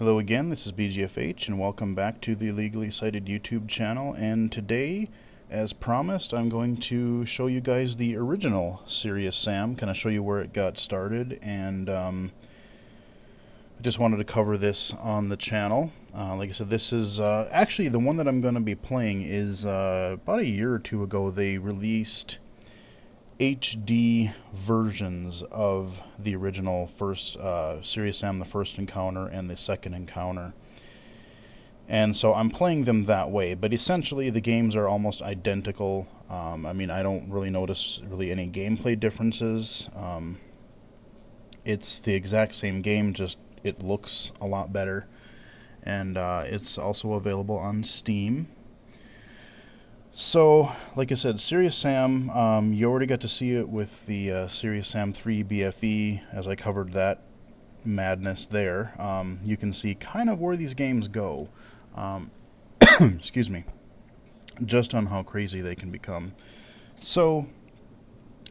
Hello again, this is BGFH and welcome back to the Illegally Cited YouTube channel, and today, as promised, I'm going to show you guys the original Serious Sam, kind of show you where it got started, and I just wanted to cover this on the channel. Like I said, this is actually the one that I'm going to be playing is about a year or two ago they released HD versions of the original first Serious Sam, the first encounter and the second encounter. And so I'm playing them that way, but essentially the games are almost identical. I mean, I don't really notice any gameplay differences. It's the exact same game, just it looks a lot better. And it's also available on Steam. So, like I said, Serious Sam, you already got to see it with the Serious Sam 3 BFE, as I covered that madness there. You can see kind of where these games go, excuse me, just on how crazy they can become. So,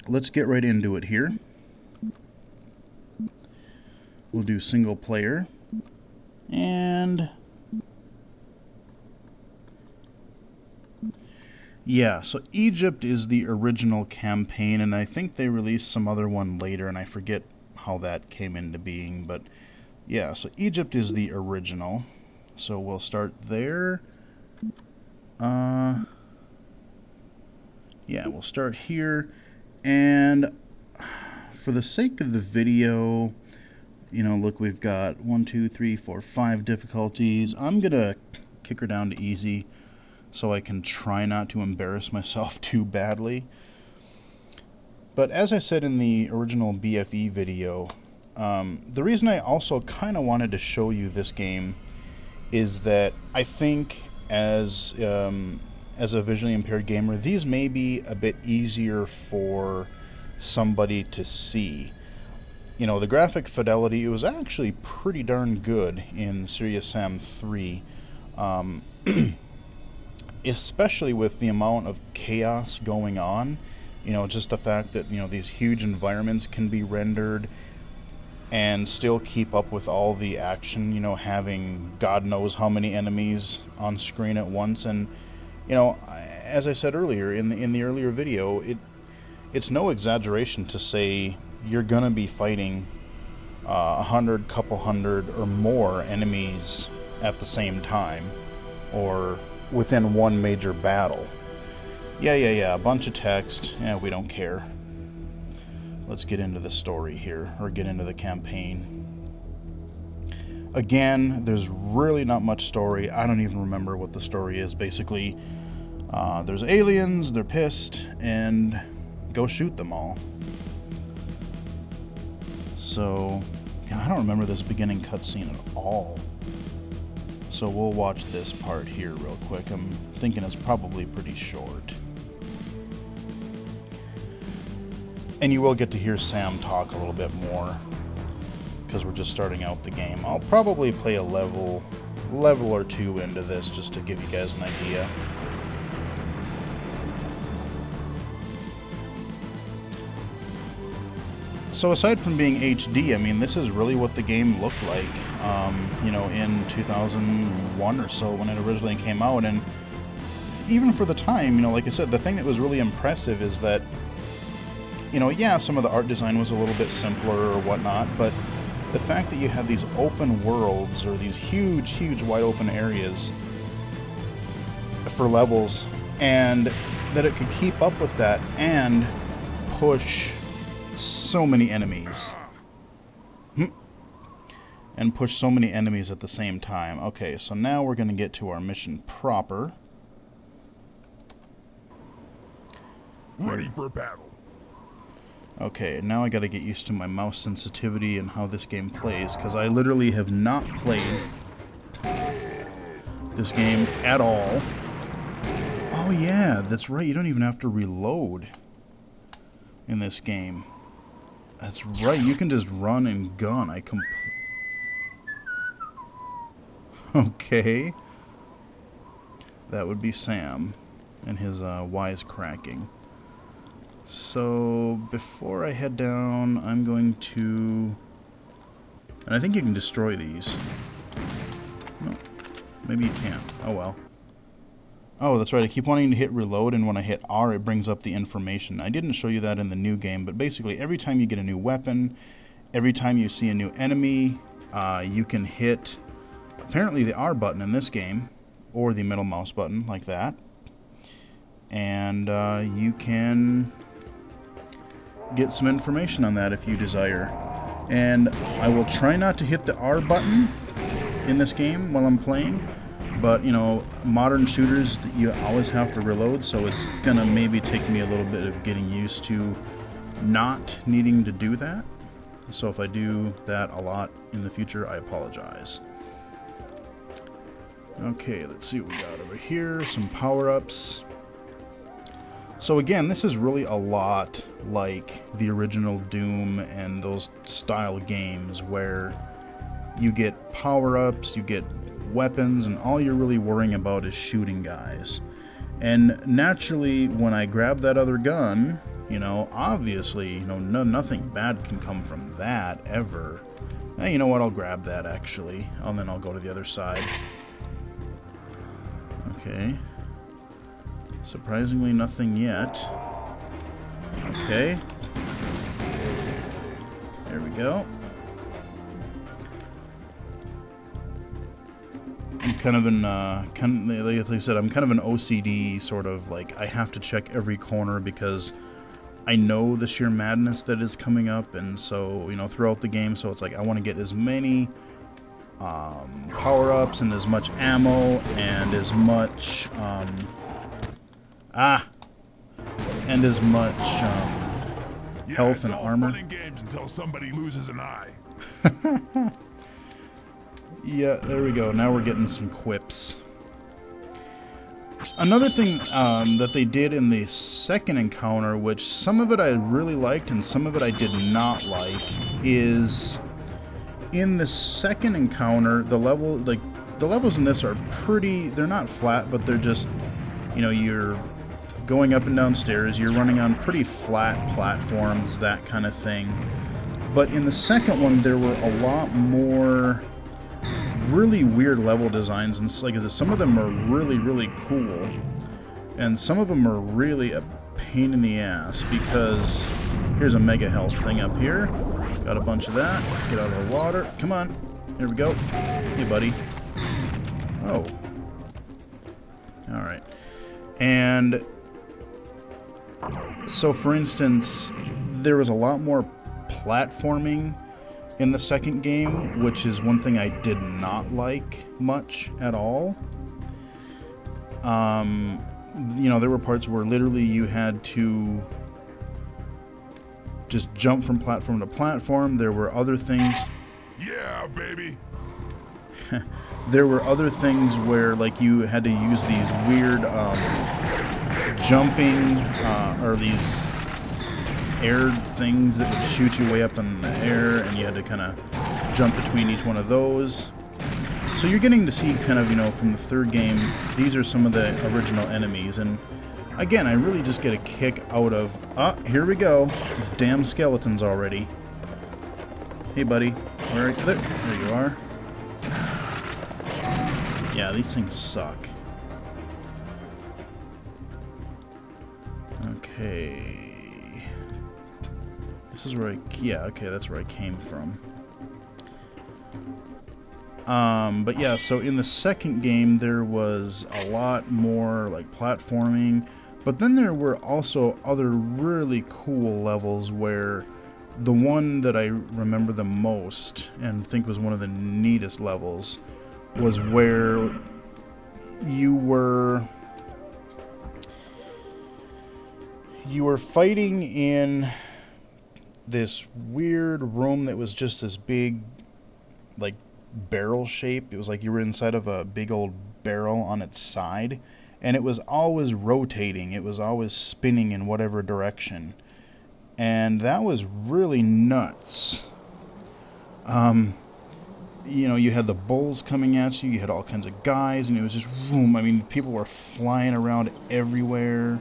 let's get right into it here. We'll do single player, and yeah, so Egypt is the original campaign, and I think they released some other one later, and I forget how that came into being, but yeah, so Egypt is the original. So we'll start there. Yeah, we'll start here, and for the sake of the video, you know, look, we've got 1, 2, 3, 4, 5 difficulties. I'm gonna kick her down to easy, so I can try not to embarrass myself too badly. But as I said in the original BFE video, the reason I also kind of wanted to show you this game is that I think as a visually impaired gamer, these may be a bit easier for somebody to see. You know, the graphic fidelity, it was actually pretty darn good in Serious Sam 3. Especially with the amount of chaos going on, you know, just the fact that, you know, these huge environments can be rendered and still keep up with all the action, you know, having God knows how many enemies on screen at once. And, you know, as I said earlier in the earlier video, it's no exaggeration to say you're gonna be fighting 100, couple hundred or more enemies at the same time, or within one major battle. Yeah, a bunch of text. Yeah, we don't care. Let's get into the story here, or get into the campaign. Again, there's really not much story. I don't even remember what the story is. Basically, there's aliens, they're pissed, and go shoot them all. So, I don't remember this beginning cutscene at all. So we'll watch this part here real quick. I'm thinking it's probably pretty short. And you will get to hear Sam talk a little bit more, because we're just starting out the game. I'll probably play a level or two into this just to give you guys an idea. So aside from being HD, I mean, this is really what the game looked like, you know, in 2001 or so when it originally came out. And even for the time, you know, like I said, the thing that was really impressive is that, you know, yeah, some of the art design was a little bit simpler or whatnot, but the fact that you had these open worlds, or these huge wide open areas for levels, and that it could keep up with that and push so many enemies. And push so many enemies at the same time. Okay, so now we're going to get to our mission proper. Ready for battle. Okay, now I got to get used to my mouse sensitivity and how this game plays, because I literally have not played this game at all. Oh yeah, that's right, you don't even have to reload in this game. That's right, you can just run and gun. Okay. That would be Sam and his wisecracking. So, before I head down, I'm going to... And I think you can destroy these. Maybe you can't. Oh well. Oh, that's right. I keep wanting to hit reload, and when I hit R, it brings up the information. I didn't show you that in the new game, but basically every time you get a new weapon, every time you see a new enemy, you can hit, apparently, the R button in this game, or the middle mouse button, like that. And you can get some information on that if you desire. And I will try not to hit the R button in this game while I'm playing. But, you know, modern shooters, you always have to reload, so it's gonna maybe take me a little bit of getting used to not needing to do that. So if I do that a lot in the future, I apologize. Okay, let's see what we got over here. Some power-ups. So again, this is really a lot like the original Doom and those style games where you get power-ups, you get weapons, and all you're really worrying about is shooting guys. And naturally, when I grab that other gun, you know, obviously, you know, nothing bad can come from that, ever. You know what, I'll grab that, actually, and then I'll go to the other side. Okay. Surprisingly, nothing yet. Okay. There we go. I'm kind of an, like I said, I'm kind of an OCD sort of, like, I have to check every corner because I know the sheer madness that is coming up, and so, you know, throughout the game, so it's like I want to get as many power-ups and as much ammo and as much, and as much health and armor. Games until somebody loses an eye. Yeah, there we go. Now we're getting some quips. Another thing that they did in the second encounter, which some of it I really liked and some of it I did not like, is in the second encounter, the levels in this are pretty, they're not flat, but they're just, you know, you're going up and down stairs, you're running on pretty flat platforms, that kind of thing. But in the second one, there were a lot more really weird level designs, and like I said, some of them are really cool, and some of them are really a pain in the ass, because here's a mega health thing up here. Got a bunch of that. Get out of the water. Come on. There we go. Hey, buddy. Oh. Alright. And so, for instance, there was a lot more platforming in the second game, which is one thing I did not like much at all. You know, there were parts where literally you had to just jump from platform to platform. There were other things. Yeah, baby. There were other things where, like, you had to use these weird jumping or these air things that would shoot you way up in the air, and you had to kind of jump between each one of those. So you're getting to see kind of, you know, from the third game, these are some of the original enemies, and again, I really just get a kick out of, here we go, these damn skeletons already. Hey buddy, where are you? There you are. Yeah, these things suck. Okay. This is where yeah, okay, that's where I came from. But yeah, so in the second game, there was a lot more, like, platforming, but then there were also other really cool levels where the one that I remember the most, and think was one of the neatest levels, was where you were fighting in this weird room that was just this big, like, barrel shape. It was like you were inside of a big old barrel on its side, and it was always rotating. It was always spinning in whatever direction, and that was really nuts. You know, you had the bulls coming at you, you had all kinds of guys, and it was just boom. I mean, people were flying around everywhere,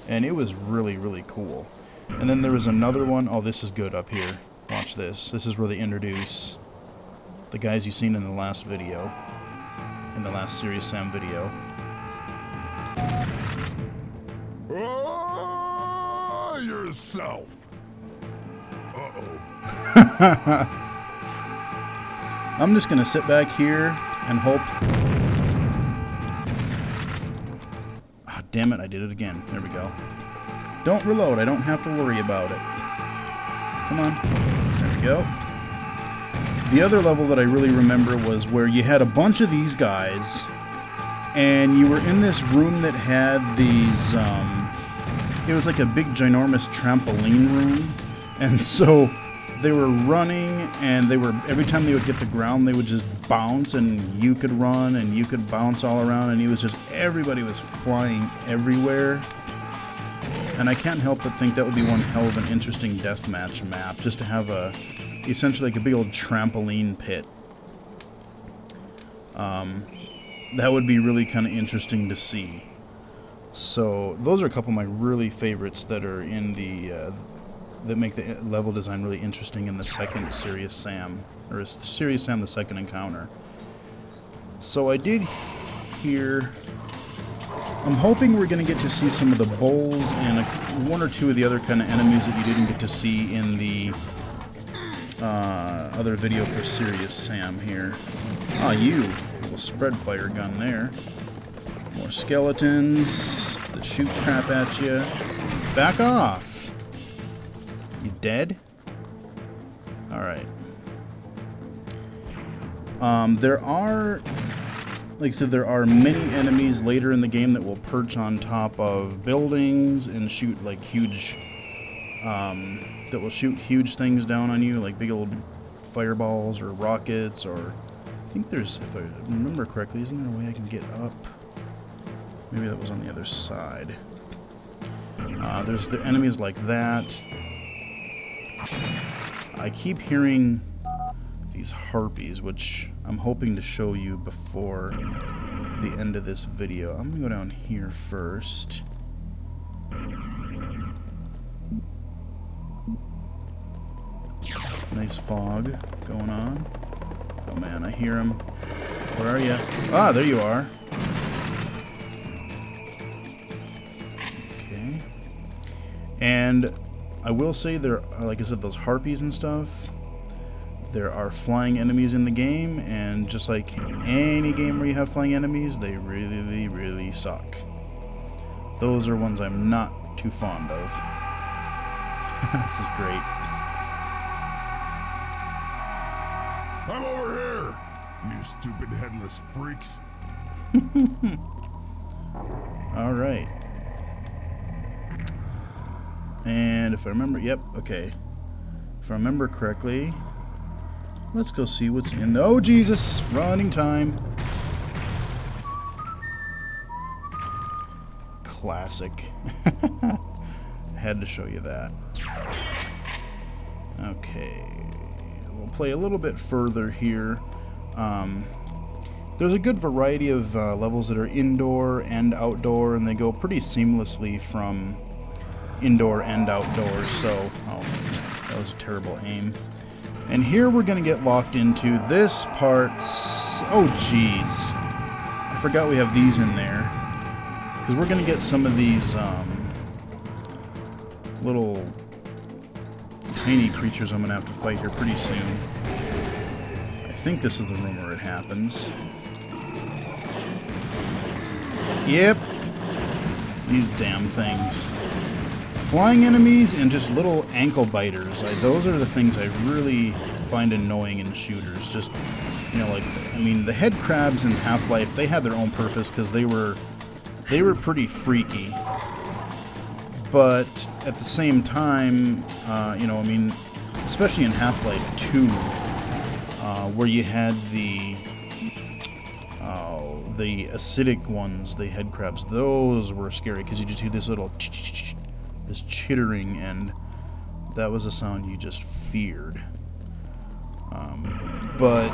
and it was really cool. And then there was another one. Oh, this is good up here. Watch this. This is where they introduce the guys you've seen in the last video. in the last Serious Sam video. Oh, yourself. Uh-oh. I'm just gonna sit back here and hope. Ah, damn it, I did it again. There we go. Don't reload, I don't have to worry about it. Come on. There we go. The other level that I really remember was where you had a bunch of these guys, and you were in this room that had these, it was like a big ginormous trampoline room, and so they were running, and they were, every time they would hit the ground, they would just bounce, and you could run, and you could bounce all around, and it was just, everybody was flying everywhere. And I can't help but think that would be one hell of an interesting deathmatch map, just to have a, essentially like a big old trampoline pit. That would be really kind of interesting to see. So those are a couple of my really favorites that are in the that make the level design really interesting in the second Serious Sam, or Serious Sam: The Second Encounter. So I did hear. I'm hoping we're going to get to see some of the bulls and one or two of the other kind of enemies that you didn't get to see in the other video for Serious Sam here. Ah, you. Little spread fire gun there. More skeletons that shoot crap at you. Back off! You dead? Alright. There are... Like I said, there are many enemies later in the game that will perch on top of buildings and shoot like huge, that will shoot huge things down on you, like big old fireballs or rockets, or I think there's, if I remember correctly, isn't there a way I can get up? Maybe that was on the other side. There's the enemies like that. I keep hearing these harpies, which I'm hoping to show you before the end of this video. I'm gonna go down here first. Nice fog going on. Oh man, I hear him. Where are you? Ah, there you are. Okay. And I will say there, like I said, those harpies and stuff, there are flying enemies in the game, and just like any game where you have flying enemies, they really, really suck. Those are ones I'm not too fond of. This is great. I'm over here, you stupid headless freaks. Alright. And if I remember, yep, okay. If I remember correctly, let's go see what's in the... Oh, Jesus! Running time. Classic. Had to show you that. Okay. We'll play a little bit further here. There's a good variety of levels that are indoor and outdoor, and they go pretty seamlessly from indoor and outdoor, so... Oh, that was a terrible aim. And here we're going to get locked into this part. Oh, jeez. I forgot we have these in there. Because we're going to get some of these little tiny creatures I'm going to have to fight here pretty soon. I think this is the room where it happens. Yep. These damn things. Flying enemies and just little ankle biters. Those are the things I really find annoying in shooters. Just, you know, like, I mean, the head crabs in Half-Life, they had their own purpose because they were pretty freaky. But at the same time, you know, I mean, especially in Half-Life 2, where you had the acidic ones, the head crabs, those were scary because you just hear this little this chittering, and that was a sound you just feared. But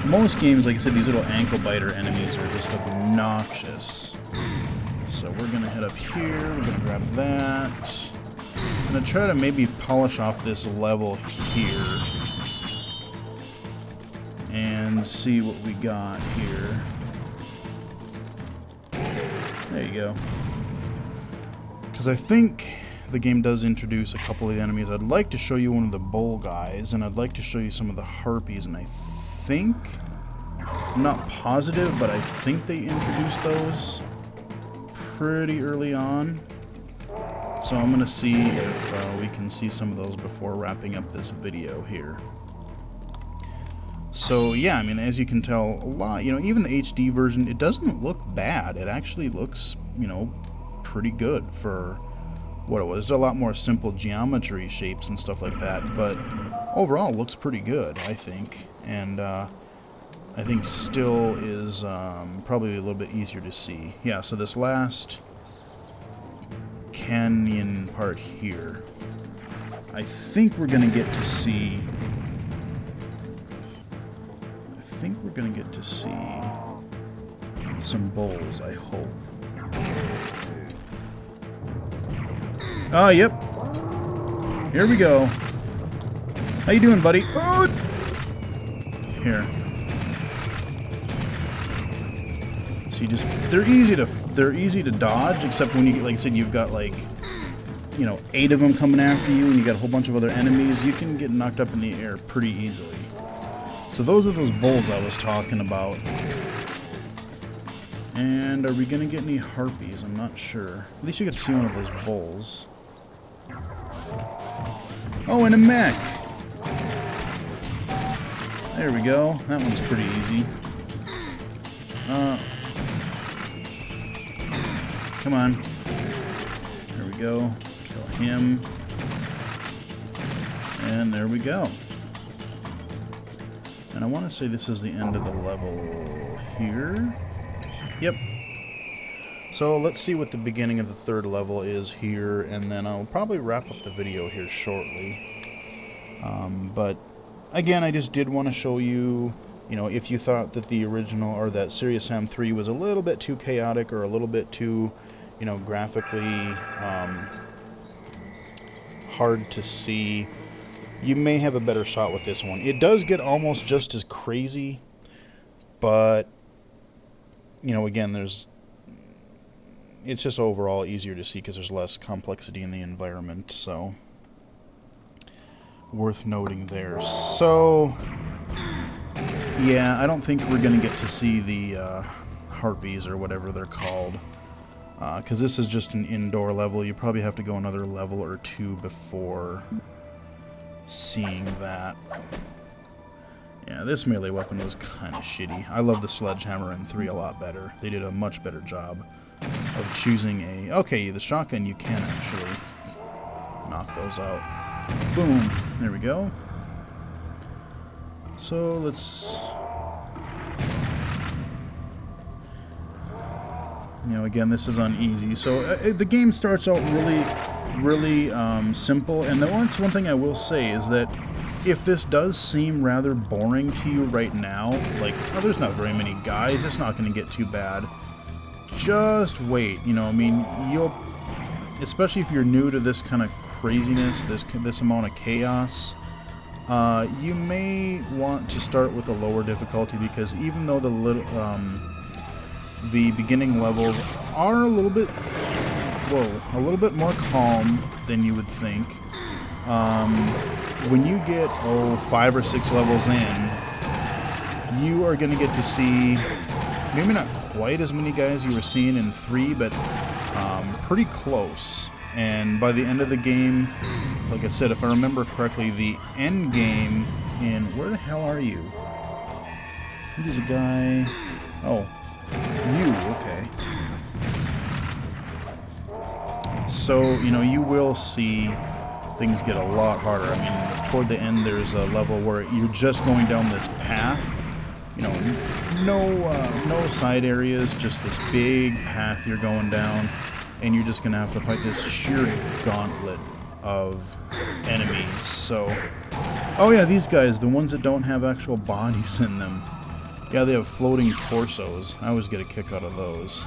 most games, like I said, these little ankle biter enemies are just obnoxious. So we're gonna head up here, we're gonna grab that. I'm gonna try to maybe polish off this level here. and see what we got here. There you go. Because I think the game does introduce a couple of the enemies. I'd like to show you one of the bull guys, and I'd like to show you some of the harpies, and I think, I'm not positive, but I think they introduced those pretty early on. So I'm going to see if we can see some of those before wrapping up this video here. So yeah, I mean, as you can tell, a lot, you know, even the HD version, it doesn't look bad. It actually looks, you know, pretty good for what it was. There's a lot more simple geometry shapes and stuff like that, but overall it looks pretty good, I think. And I think still is probably a little bit easier to see. Yeah, so this last canyon part here, I think we're going to get to see... some bulls, I hope. Oh, yep. Here we go. How you doing, buddy? Oh! Here. So you just, they're easy to dodge, except when you, like I said, you've got like, you know, 8 of them coming after you, and you got a whole bunch of other enemies. You can get knocked up in the air pretty easily. So those are those bulls I was talking about. And are we gonna get any harpies? I'm not sure. At least you get to see one of those bulls. Oh, and a mech! There we go. That one's pretty easy. Come on. There we go. Kill him. And there we go. And I want to say this is the end of the level here. Yep. So let's see what the beginning of the 3rd level is here, and then I'll probably wrap up the video here shortly. But again, I just did want to show you, you know, if you thought that the original, or that Serious Sam 3 was a little bit too chaotic or a little bit too, you know, graphically hard to see, you may have a better shot with this one. It does get almost just as crazy, but, you know, again, it's just overall easier to see because there's less complexity in the environment, so worth noting there. So, yeah, I don't think we're going to get to see the harpies or whatever they're called, because this is just an indoor level. You probably have to go another level or 2 before seeing that. Yeah, this melee weapon was kind of shitty. I love the sledgehammer in 3 a lot better. They did a much better job of choosing a... Okay, the shotgun, you can actually knock those out. Boom. There we go. So, let's... You know, again, this is on easy. So, the game starts out really simple. And that's one thing I will say is that if this does seem rather boring to you right now, like, oh, there's not very many guys, it's not going to get too bad. Just wait, you know, I mean, you'll, especially if you're new to this kind of craziness, this amount of chaos, you may want to start with a lower difficulty, because even though the beginning levels are a little bit more calm than you would think, when you get 5 or 6 levels in, you are going to get to see maybe not quite as many guys you were seeing in 3, but pretty close. And by the end of the game, like I said, if I remember correctly, the end game in... Where the hell are you? There's a guy... Oh, you, okay. So, you know, you will see things get a lot harder. I mean, toward the end, there's a level where you're just going down this path. You know, no side areas, just this big path you're going down, and you're just gonna have to fight this sheer gauntlet of enemies. So, oh yeah, these guys, the ones that don't have actual bodies in them. Yeah, they have floating torsos. I always get a kick out of those.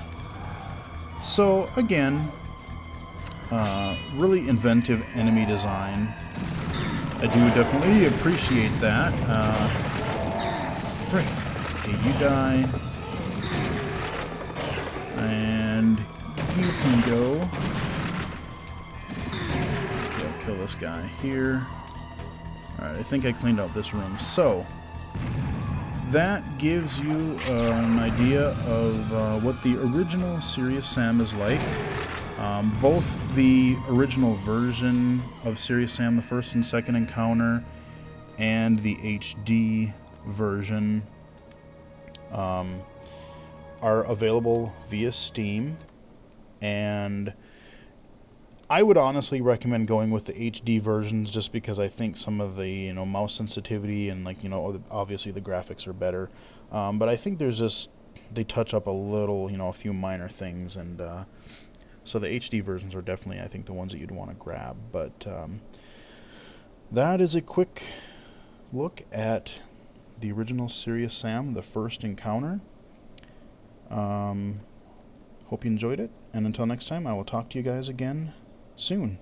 So, again, really inventive enemy design. I do definitely appreciate that. Frick. Okay, you die. And you can go. Okay, I'll kill this guy here. Alright, I think I cleaned out this room. So, that gives you an idea of what the original Serious Sam is like. Both the original version of Serious Sam, the first and second encounter, and the HD version are available via Steam, and I would honestly recommend going with the HD versions just because I think some of the mouse sensitivity and obviously the graphics are better, but I think there's just they touch up a little a few minor things, and so the HD versions are definitely I think the ones that you'd want to grab. But that is a quick look at the original Serious Sam, the first encounter. Hope you enjoyed it, and until next time, I will talk to you guys again soon.